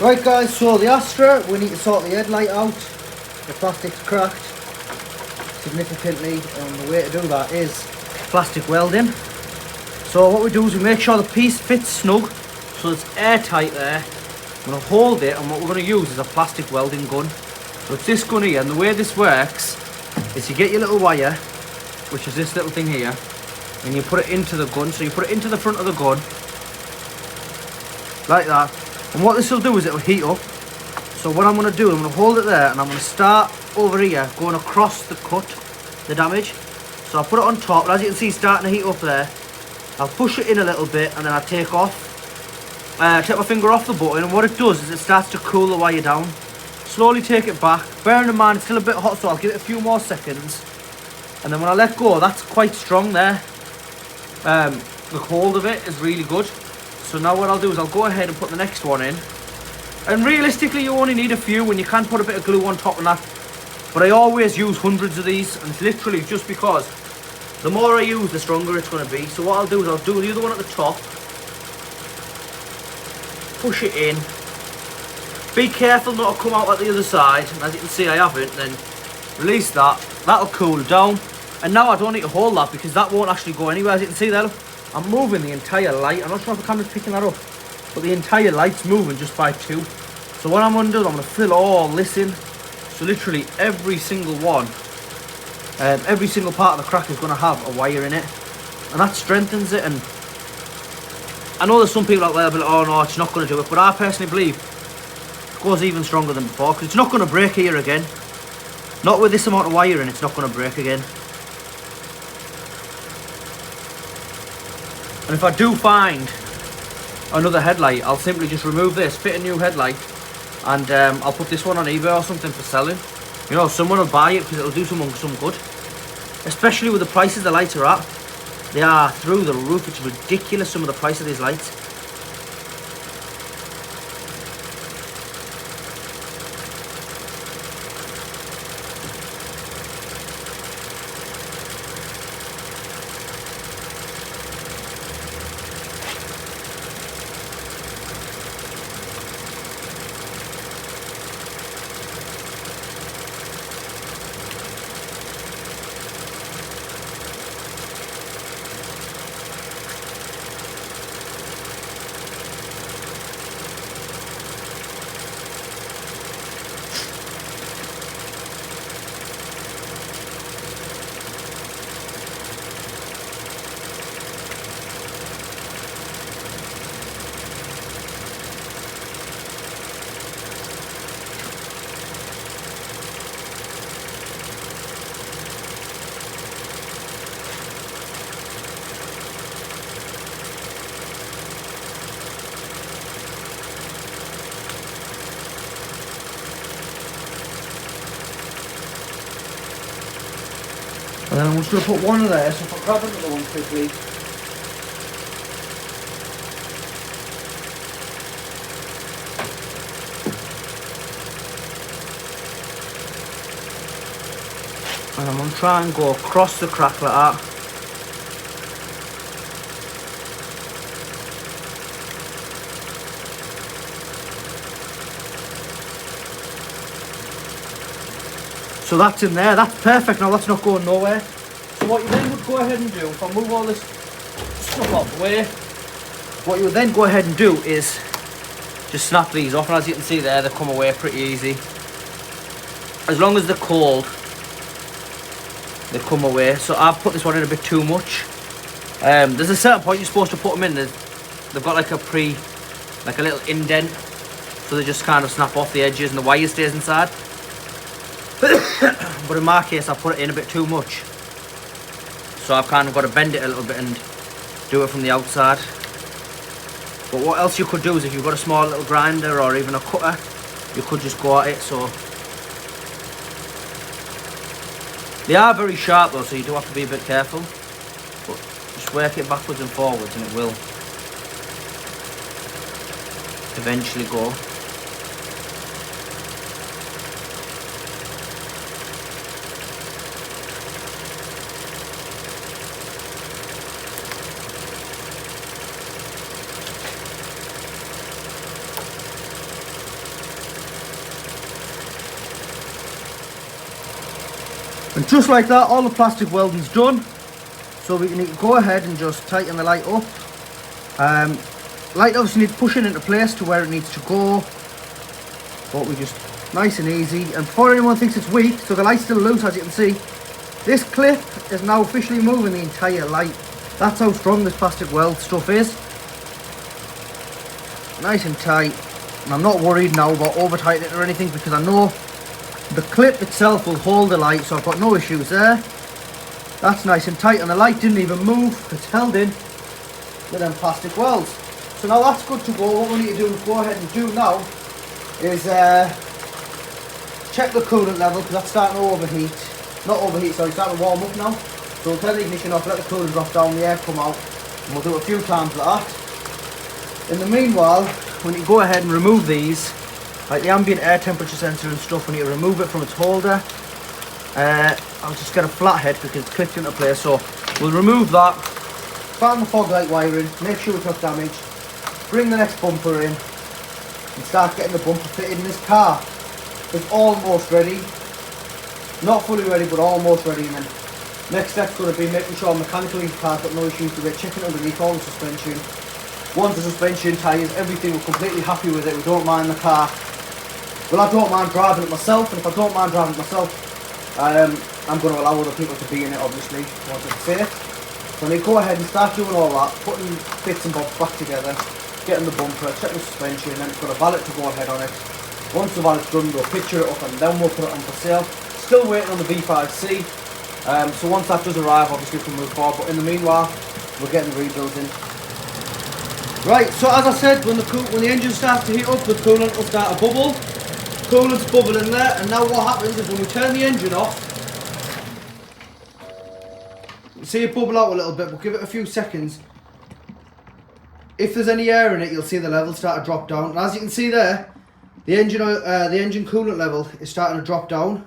Right guys, so the Astra, we need to sort the headlight out. The plastic's cracked significantly, and the way to do that is plastic welding. So what we do is we make sure the piece fits snug, so it's airtight there. I'm going to hold it, and what we're going to use is a plastic welding gun. So it's this gun here, and the way this works is you get your little wire, which is this little thing here, and you put it into the gun. So you put it into the front of the gun, like that. And what this will do is it will heat up. So what I'm going to do, I'm going to hold it there, and I'm going to start over here, going across the cut, the damage. So I'll put it on top, and as you can see, starting to heat up there. I'll push it in a little bit, and then I'll take my finger off the button, and what it does is it starts to cool the wire down. Slowly take it back, bearing in mind it's still a bit hot, so I'll give it a few more seconds. And then when I let go, that's quite strong there. The hold of it is really good. So now what I'll do is I'll go ahead and put the next one in. And realistically, you only need a few, and you can put a bit of glue on top of that. But I always use hundreds of these, and it's literally just because the more I use, the stronger it's going to be. So what I'll do is I'll do the other one at the top. Push it in. Be careful not to come out at the other side. And as you can see, I haven't. Then release that. That'll cool down. And now I don't need to hold that because that won't actually go anywhere. As you can see there, look, I'm moving the entire light. I'm not sure if the camera's picking that up, but the entire light's moving just by 2. So what I'm going to do is I'm going to fill all this in. So literally every single one, every single part of the crack is going to have a wire in it. And that strengthens it. And I know there's some people out there that will be like, oh no, it's not going to do it. But I personally believe it goes even stronger than before, because it's not going to break here again. Not with this amount of wire in, it's not going to break again. And if I do find another headlight, I'll simply just remove this, fit a new headlight, and I'll put this one on eBay or something for selling. You know, someone will buy it because it'll do someone some good. Especially with the prices the lights are at. They are through the roof. It's ridiculous, some of the price of these lights. And then I'm just going to put one of there, so if I grab another one quickly. And I'm going to try and go across the crack like that. So that's in there, that's perfect now, that's not going nowhere. So what you then would go ahead and do, if I move all this stuff out the way, what you would then go ahead and do is just snap these off, and as you can see there, they come away pretty easy. As long as they're cold, they come away. So I've put this one in a bit too much. There's a certain point you're supposed to put them in. They've got like a little indent, so they just kind of snap off the edges and the wire stays inside. But in my case, I put it in a bit too much, so I've kind of got to bend it a little bit and do it from the outside. But what else you could do is, if you've got a small little grinder or even a cutter, you could just go at it. So they are very sharp though, so you do have to be a bit careful, but just work it backwards and forwards and it will eventually go. And just like that, all the plastic welding's done. So we can go ahead and just tighten the light up. Light obviously needs pushing into place to where it needs to go. But we just, nice and easy. And before anyone thinks it's weak, so the light's still loose as you can see, this clip is now officially moving the entire light. That's how strong this plastic weld stuff is. Nice and tight. And I'm not worried now about over tightening it or anything, because I know the clip itself will hold the light, so I've got no issues there. That's nice and tight, and the light didn't even move. It's held in with them plastic welds. So now that's good to go. What we need to do, go ahead and do now, is check the coolant level, because that's starting to overheat. Not overheat, sorry, starting to warm up now. So we'll turn the ignition off, let the coolant drop down, the air come out, and we'll do it a few times like that. In the meanwhile, when you go ahead and remove these, like the ambient air temperature sensor and stuff, we need to remove it from its holder. I'll just get a flathead because it's clipped into place, so we'll remove that, find the fog light wiring, make sure it's not damaged, bring the next bumper in, and start getting the bumper fitted in. This car is almost ready, not fully ready but almost ready. And then next step's going to be making sure mechanically the car's got no issues with it, checking underneath all the suspension. Once the suspension, tyres, everything, we're completely happy with it, we don't mind the car. Well, I don't mind driving it myself, and if I don't mind driving it myself, I'm going to allow other people to be in it, obviously, once it's safe. So I need to go ahead and start doing all that, putting bits and bobs back together, getting the bumper, checking the suspension, and then it's got a valet to go ahead on it. Once the valet's done, we'll picture it up and then we'll put it on for sale. Still waiting on the V5C, so once that does arrive, obviously we can move forward, but in the meanwhile, we're getting the rebuilds in. Right, so as I said, when the engine starts to heat up, the coolant will start to bubble. Coolant's bubbling there, and now what happens is when we turn the engine off, you see it bubble out a little bit, we'll give it a few seconds. If there's any air in it, you'll see the level start to drop down. And as you can see there, the engine coolant level is starting to drop down.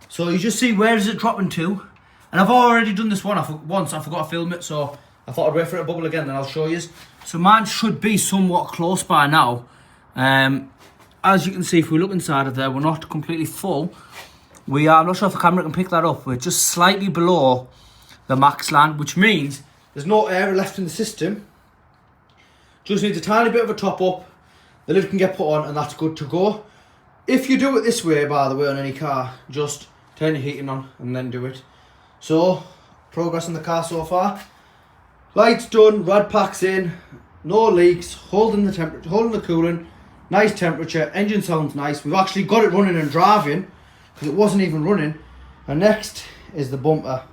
So you just see where is it dropping to. And I've already done this once, I forgot to film it, so I thought I'd wait for it to bubble again, then I'll show you. So mine should be somewhat close by now. As you can see, if we look inside of there, we're not completely full. We are, I'm not sure if the camera can pick that up, we're just slightly below the max land, which means there's no air left in the system. Just needs a tiny bit of a top up, the lid can get put on, and that's good to go. If you do it this way, by the way, on any car, just turn your heating on and then do it. So, progress on the car so far. Lights done, rad packs in, no leaks, holding the temperature, holding the coolant, nice temperature, engine sounds nice. We've actually got it running and driving because it wasn't even running. And next is the bumper.